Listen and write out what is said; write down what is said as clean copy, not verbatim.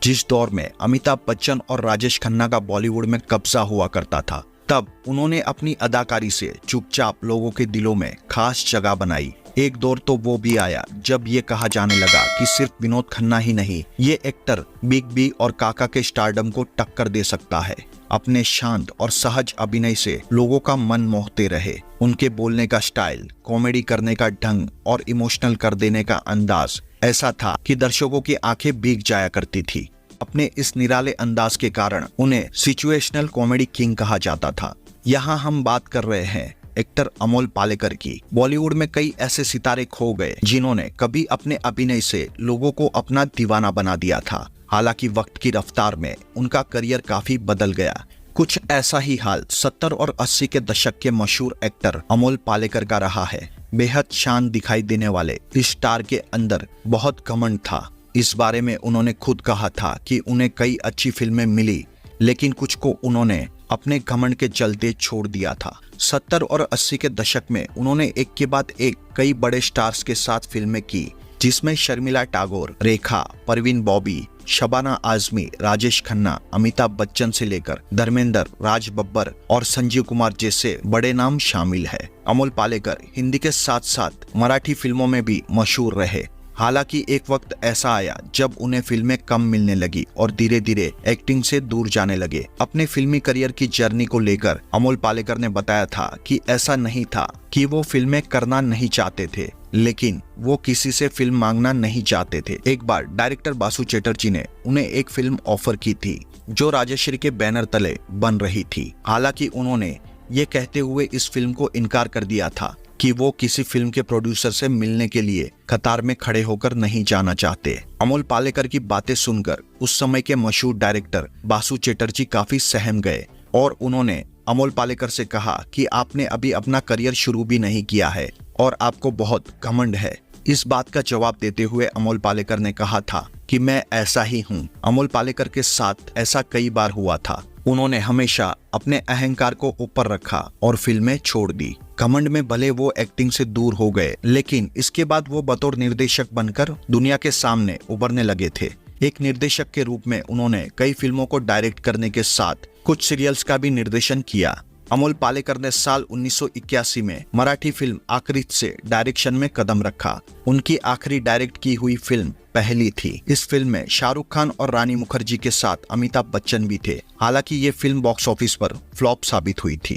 जिस दौर में अमिताभ बच्चन और राजेश खन्ना का बॉलीवुड में कब्जा हुआ करता था, तब उन्होंने अपनी अदाकारी से चुपचाप लोगों के दिलों में खास जगह बनाई। एक दौर तो वो भी आया जब ये कहा जाने लगा कि सिर्फ विनोद खन्ना ही नहीं, ये एक्टर बिग बी और काका के स्टारडम को टक्कर दे सकता है। अपने शांत और सहज अभिनय से लोगों का मन मोहते रहे। उनके बोलने का स्टाइल, कॉमेडी करने का ढंग और इमोशनल कर देने का अंदाज ऐसा था कि दर्शकों की आंखें भीग जाया करती थी। अपने इस निराले अंदाज के कारण उन्हें सिचुएशनल कॉमेडी किंग कहा जाता था। यहाँ हम बात कर रहे हैं एक्टर अमोल पालेकर की। बॉलीवुड में कई ऐसे सितारे खो गए जिन्होंने कभी अपने अभिनय से लोगों को अपना दीवाना बना दिया था। हालांकि वक्त की रफ्तार में उनका करियर काफी बदल गया। कुछ ऐसा ही हाल 70 और 80 के दशक के मशहूर एक्टर अमोल पालेकर का रहा है। बेहद शांत दिखाई देने वाले इस स्टार के अंदर बहुत घमंड था। इस बारे में उन्होंने खुद कहा था कि उन्हें कई अच्छी फिल्में मिली, लेकिन कुछ को उन्होंने अपने घमंड के चलते छोड़ दिया था। 70 और 80 के दशक में उन्होंने एक के बाद एक कई बड़े स्टार्स के साथ फिल्में की, जिसमें शर्मिला टैगोर, रेखा, परवीन बॉबी, शबाना आजमी, राजेश खन्ना, अमिताभ बच्चन से लेकर धर्मेंद्र, राज बब्बर और संजीव कुमार जैसे बड़े नाम शामिल है। अमोल पालेकर हिंदी के साथ साथ मराठी फिल्मों में भी मशहूर रहे। हालांकि एक वक्त ऐसा आया जब उन्हें फिल्में कम मिलने लगी और धीरे धीरे एक्टिंग से दूर जाने लगे। अपने फिल्मी करियर की जर्नी को लेकर अमोल पालेकर ने बताया था कि ऐसा नहीं था कि वो फिल्में करना नहीं चाहते थे, लेकिन वो किसी से फिल्म मांगना नहीं चाहते थे। एक बार डायरेक्टर बासु चैटर्जी ने उन्हें एक फिल्म ऑफर की थी जो राजश्री के बैनर तले बन रही थी। हालांकि उन्होंने ये कहते हुए इस फिल्म को इनकार कर दिया था कि वो किसी फिल्म के प्रोड्यूसर से मिलने के लिए कतार में खड़े होकर नहीं जाना चाहते। अमोल पालेकर की बातें सुनकर उस समय के मशहूर डायरेक्टर बासु चैटर्जी काफी सहम गए और उन्होंने अमोल पालेकर से कहा कि आपने अभी अपना करियर शुरू भी नहीं किया है और आपको बहुत घमंड है। इस बात का जवाब देते हुए अमोल पालेकर ने कहा था कि मैं ऐसा ही हूँ। अमोल पालेकर के साथ ऐसा कई बार हुआ था। उन्होंने हमेशा अपने अहंकार को ऊपर रखा और फिल्में छोड़ दी। घमंड में भले वो एक्टिंग से दूर हो गए, लेकिन इसके बाद वो बतौर निर्देशक बनकर दुनिया के सामने उभरने लगे थे। एक निर्देशक के रूप में उन्होंने कई फिल्मों को डायरेक्ट करने के साथ कुछ सीरियल्स का भी निर्देशन किया। अमोल पालेकर ने साल 1981 में मराठी फिल्म आखिरी से डायरेक्शन में कदम रखा। उनकी आखिरी डायरेक्ट की हुई फिल्म पहली थी। इस फिल्म में शाहरुख खान और रानी मुखर्जी के साथ अमिताभ बच्चन भी थे। हालांकि ये फिल्म बॉक्स ऑफिस पर फ्लॉप साबित हुई थी।